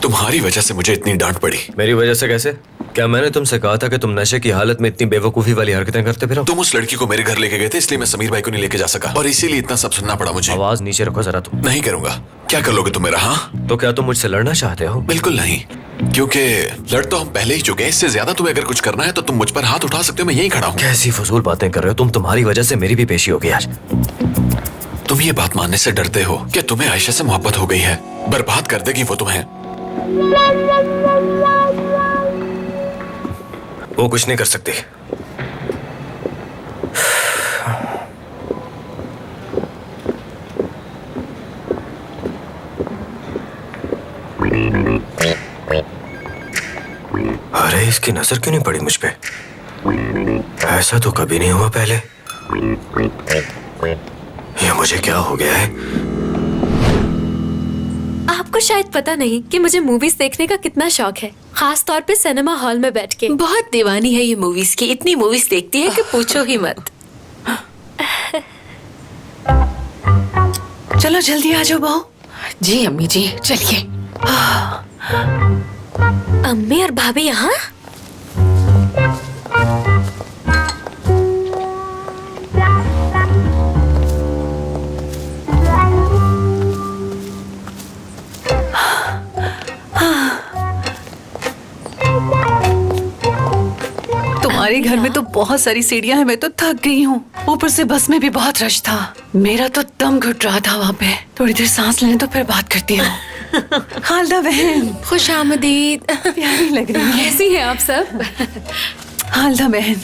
तुम्हारी वजह से मुझे इतनी डांट पड़ी। मेरी वजह से कैसे? क्या मैंने तुमसे कहा था कि तुम नशे की हालत में इतनी बेवकूफी वाली हरकतें करते फिरो? तुम उस लड़की को मेरे घर लेके गए थे, इसलिए मैं समीर भाई को नहीं लेके जा सका और इसीलिए इतना सब सुनना पड़ा मुझे। आवाज नीचे रखो जरा तुम। नहीं करूंगा। क्या कर लोगे तुम मेरा? हाँ तो क्या तुम मुझसे लड़ना चाहते हो? बिल्कुल नहीं, क्योंकि लड़ तो हम पहले ही चुके हैं। इससे ज्यादा तुम्हें अगर कुछ करना है तो तुम मुझ पर हाथ उठा सकते हो, मैं यही खड़ा हूँ। कैसी फजूल बातें कर रहे हो तुम? तुम्हारी वजह से मेरी भी पेशी होगी आज। तुम ये बात मानने से डरते हो कि तुम्हें आयशा से मोहब्बत हो गई है, बर्बाद कर देगी वो तुम्हें। वो कुछ नहीं कर सकती। अरे इसकी नजर क्यों नहीं पड़ी मुझ पे? ऐसा तो कभी नहीं हुआ पहले। ये मुझे क्या हो गया है? आपको शायद पता नहीं कि मुझे मूवीज देखने का कितना शौक है, खास तौर पे सिनेमा हॉल में बैठ के। बहुत दीवानी है ये मूवीज की, इतनी मूवीज देखती है कि पूछो ही मत। चलो जल्दी आ जाओ बहू। जी अम्मी जी चलिए। अम्मी और भाभी यहाँ? तुम्हारे घर में तो बहुत सारी सीढ़ियां हैं, मैं तो थक गई हूँ। ऊपर से बस में भी बहुत रश था, मेरा तो दम घुट रहा था वहाँ पे। थोड़ी देर सांस लेने तो फिर बात करती हूँ। खालदा बहन खुश आमदीद। प्यारी लग रही है। कैसी हैं आप सब? खालदा बहन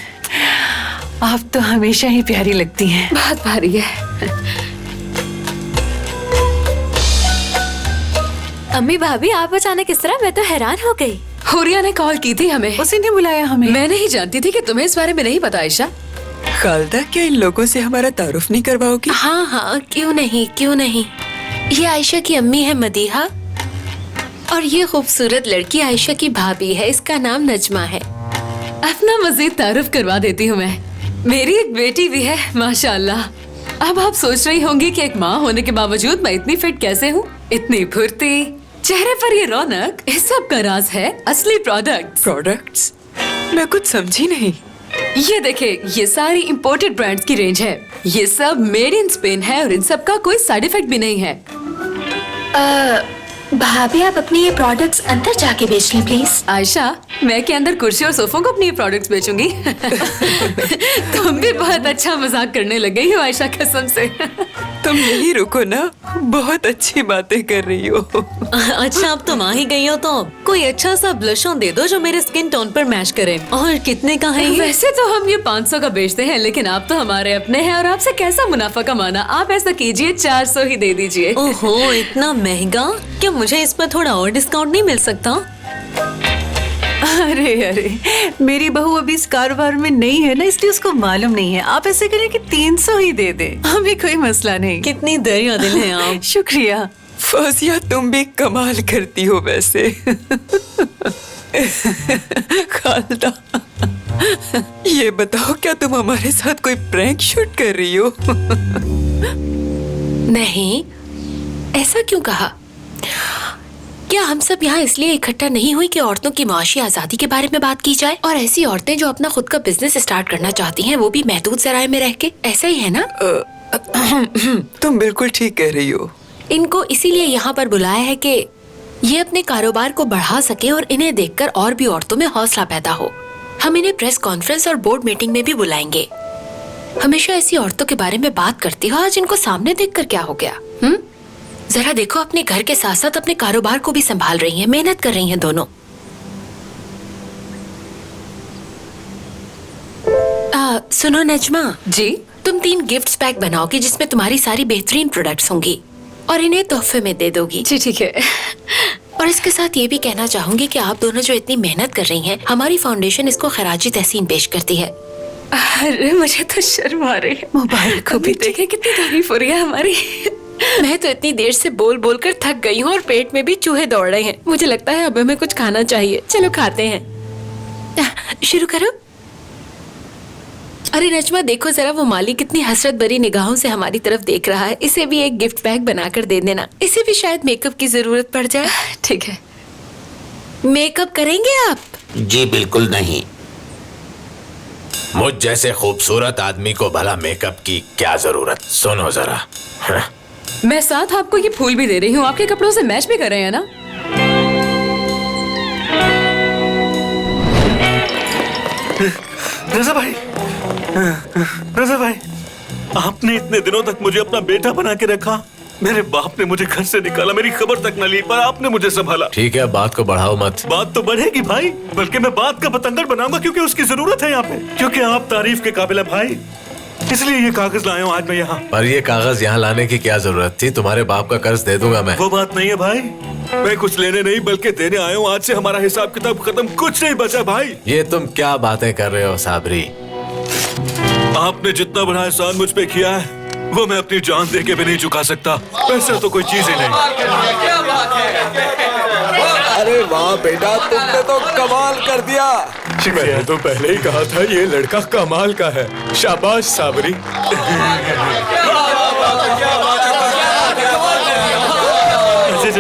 आप तो हमेशा ही प्यारी लगती हैं। बहुत भारी है। अम्मी भाभी आप अचानक इस तरह? मैं तो हैरान हो गई। हुरिया ने कॉल की थी हमें। उसी ने बुलाया हमें। मैं नहीं जानती थी कि तुम्हें इस बारे में नहीं पता आयशा। खालदा क्या इन लोगों से हमारा तारुफ नहीं करवाओगी? हाँ हाँ क्यों नहीं क्यों नहीं। ये आयशा की अम्मी है मदीहा और ये खूबसूरत लड़की आयशा की भाभी है, इसका नाम नजमा है। अपना मजीद तारुफ करवा देती हूँ मैं। मेरी एक बेटी भी है माशाल्लाह। अब आप सोच रही होंगी कि एक माँ होने के बावजूद मैं इतनी फिट कैसे हूँ, इतनी फुर्ती, चेहरे पर ये रौनक, इस सब का राज है असली प्रोडक्ट्स? मैं कुछ समझी नहीं। ये देखे, ये सारी इंपोर्टेड ब्रांड्स की रेंज है। ये सब मेड इन स्पेन है और इन सब का कोई साइड इफेक्ट भी नहीं है। भाभी आप अपने ये प्रोडक्ट्स अंदर जाके बेच लें प्लीज। आयशा मैं के अंदर कुर्सी और सोफों को अपनी ये प्रोडक्ट्स बेचूंगी। तुम भी बहुत अच्छा मजाक करने लग गई हो आयशा, कसम से। तुम यही रुको ना, बहुत अच्छी बातें कर रही हो। अच्छा अब तुम आ ही गई हो तो कोई अच्छा सा ब्लशों दे दो जो मेरे स्किन टोन पर मैच करे। और कितने का है ये? वैसे तो हम ये 500 का बेचते हैं, लेकिन आप तो हमारे अपने हैं और आपसे कैसा मुनाफा कमाना। आप ऐसा कीजिए 400 ही दे दीजिए। ओहो इतना महंगा? क्या मुझे इस पर थोड़ा और डिस्काउंट नहीं मिल सकता? अरे अरे मेरी बहू अभी इस कारोबार में नहीं है ना, इसलिए उसको मालूम नहीं है। आप ऐसे करें कि 300 ही दे दे, हमें कोई मसला नहीं। कितनी दरिया दिल है आप। शुक्रिया। फौजिया तुम भी कमाल करती हो वैसे। खालदा ये बताओ क्या तुम हमारे साथ कोई प्रैंक शूट कर रही हो? नहीं, ऐसा क्यों कहा? क्या हम सब यहाँ इसलिए इकट्ठा नहीं हुई कि औरतों की माशी आजादी के बारे में बात की जाए? और ऐसी औरतें जो अपना खुद का बिजनेस स्टार्ट करना चाहती हैं, वो भी महदूद ज़राए में रह के, ऐसा ही है ना? तुम बिल्कुल ठीक कह रही हो। इनको इसीलिए यहाँ पर बुलाया है कि ये अपने कारोबार को बढ़ा सके और इन्हें देखकर और भी औरतों में हौसला पैदा हो। हम इन्हें प्रेस कॉन्फ्रेंस और बोर्ड मीटिंग में भी बुलाएंगे। हमेशा ऐसी औरतों के बारे में बात करती हो, आज इनको सामने देखकर क्या हो गया? जरा देखो, अपने घर के साथ साथ अपने कारोबार को भी संभाल रही हैं, मेहनत कर रही हैं दोनों। सुनो नजमा जी? तुम 3 गिफ्ट पैक बनाओगी जिसमें तुम्हारी सारी बेहतरीन प्रोडक्ट्स होंगी और इन्हें तोहफे में दे दोगी। जी ठीक है। और इसके साथ ये भी कहना चाहूंगी कि आप दोनों जो इतनी मेहनत कर रही हैं, हमारी फाउंडेशन इसको खराजी तहसीन पेश करती है। अरे मुझे तो शर्म आ रही है। मुबारक हो बेटे। देखे कितनी तारीफ हो रही है हमारी। मैं तो इतनी देर से बोल बोल कर थक गई हूँ और पेट में भी चूहे दौड़ रहे हैं। मुझे लगता है अब हमें कुछ खाना चाहिए। चलो खाते हैं। शुरू करो। अरे नजमा देखो जरा, वो माली कितनी हसरत भरी निगाहों से हमारी तरफ देख रहा है। इसे भी एक गिफ्ट पैक बनाकर दे देना, इसे भी शायद मेकअप की जरूरत पड़ जाए। ठीक है। मेकअप करेंगे आप? जी बिल्कुल नहीं। मुझ जैसे खूबसूरत आदमी को भला मेकअप की क्या जरूरत? सुनो जरा। हाँ? मैं साथ आपको ये फूल भी दे रही हूँ, आपके कपड़ों से मैच भी कर रहे हैं ना। रजा भाई, रजा भाई, आपने इतने दिनों तक मुझे अपना बेटा बना के रखा। मेरे बाप ने मुझे घर से निकाला, मेरी खबर तक न ली, पर आपने मुझे संभाला। ठीक है, बात को बढ़ाओ मत। बात तो बढ़ेगी भाई, बल्कि मैं बात का बतंगड़ बनाऊंगा, क्योंकि उसकी जरूरत है यहाँ पे, क्योंकि आप तारीफ के काबिल है भाई। इसलिए ये कागज लाया हूँ आज मैं यहाँ। पर ये कागज यहाँ लाने की क्या जरूरत थी? तुम्हारे बाप का कर्ज दे दूंगा मैं। वो बात नहीं है भाई, मैं कुछ लेने नहीं बल्कि देने आया हूँ। आज से हमारा हिसाब किताब खत्म, कुछ नहीं बचा भाई। ये तुम क्या बातें कर रहे हो साबरी? आपने जितना बड़ा एहसान मुझ पे किया है वो मैं अपनी जान दे के भी नहीं चुका सकता। पैसा तो कोई चीज ही नहीं। अरे वाह बेटा, तुमने तो कमाल कर दिया। मैंने तो पहले ही कहा था ये लड़का कमाल का है। शाबाश साबरी।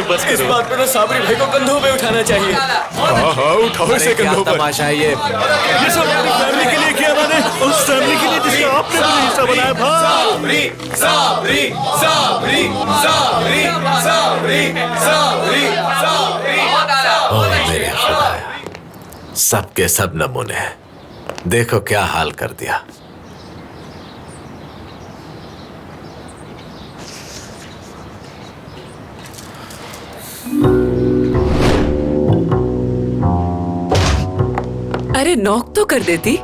बस इस बात पर तो साबरी भाई को कंधों पे उठाना चाहिए। हाँ हाँ, उठाओ इसे कंधों पर। तमाशा है ये सब अपनी फैमिली के लिए किया मैंने, उस फैमिली के लिए जिसका आपने मुझे हिस्सा बनाया भाई। साबरी साबरी साबरी साबरी साबरी साबरी। ओह मेरे खुदाया, सबके सब नमूने हैं। देखो क्या हाल कर दिया। अरे नॉक तो कर देती।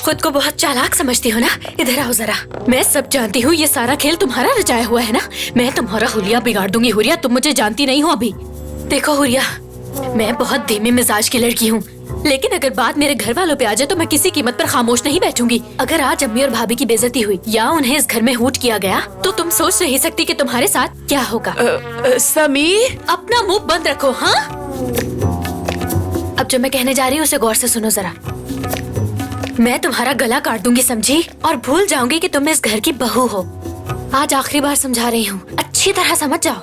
खुद को बहुत चालाक समझती हो ना? इधर आओ जरा। मैं सब जानती हूँ, ये सारा खेल तुम्हारा रचाया हुआ है ना। मैं तुम्हारा हुलिया बिगाड़ दूंगी। हुरिया, तुम मुझे जानती नहीं हो अभी। देखो हुरिया, मैं बहुत धीमे मिजाज की लड़की हूँ, लेकिन अगर बात मेरे घर वालों पे आ जाए तो मैं किसी कीमत पर खामोश नहीं बैठूंगी। अगर आज अम्मी और भाभी की बेइज्जती हुई या उन्हें इस घर में हूट किया गया तो तुम सोच नहीं सकती कि तुम्हारे साथ क्या होगा। समीर, अपना मुंह बंद रखो। हाँ, अब जो मैं कहने जा रही हूँ उसे गौर से सुनो जरा। मैं तुम्हारा गला काट दूंगी, समझी? और भूल जाऊंगी कि तुम इस घर की बहू हो। आज आखिरी बार समझा रही हूँ, अच्छी तरह समझ जाओ।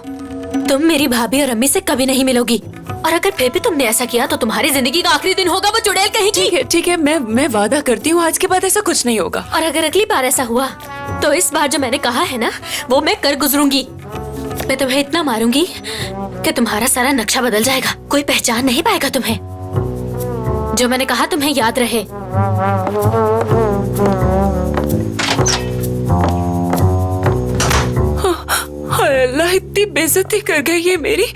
तुम मेरी भाभी और अम्मी से कभी नहीं मिलोगी, और अगर फिर भी तुमने ऐसा किया तो तुम्हारी जिंदगी का आखिरी दिन होगा वो चुड़ैल कहीं की। ठीक है, मैं वादा करती हूँ आज के बाद ऐसा कुछ नहीं होगा। और अगर अगली बार ऐसा हुआ तो इस बार जो मैंने कहा है ना वो मैं कर गुजरूंगी। मैं तुम्हें इतना मारूंगी कि तुम्हारा सारा नक्शा बदल जाएगा, कोई पहचान नहीं पाएगा तुम्हें। जो मैंने कहा तुम्हें याद रहे। हाय अल्लाह, इतनी बेइज्जती कर गई है मेरी।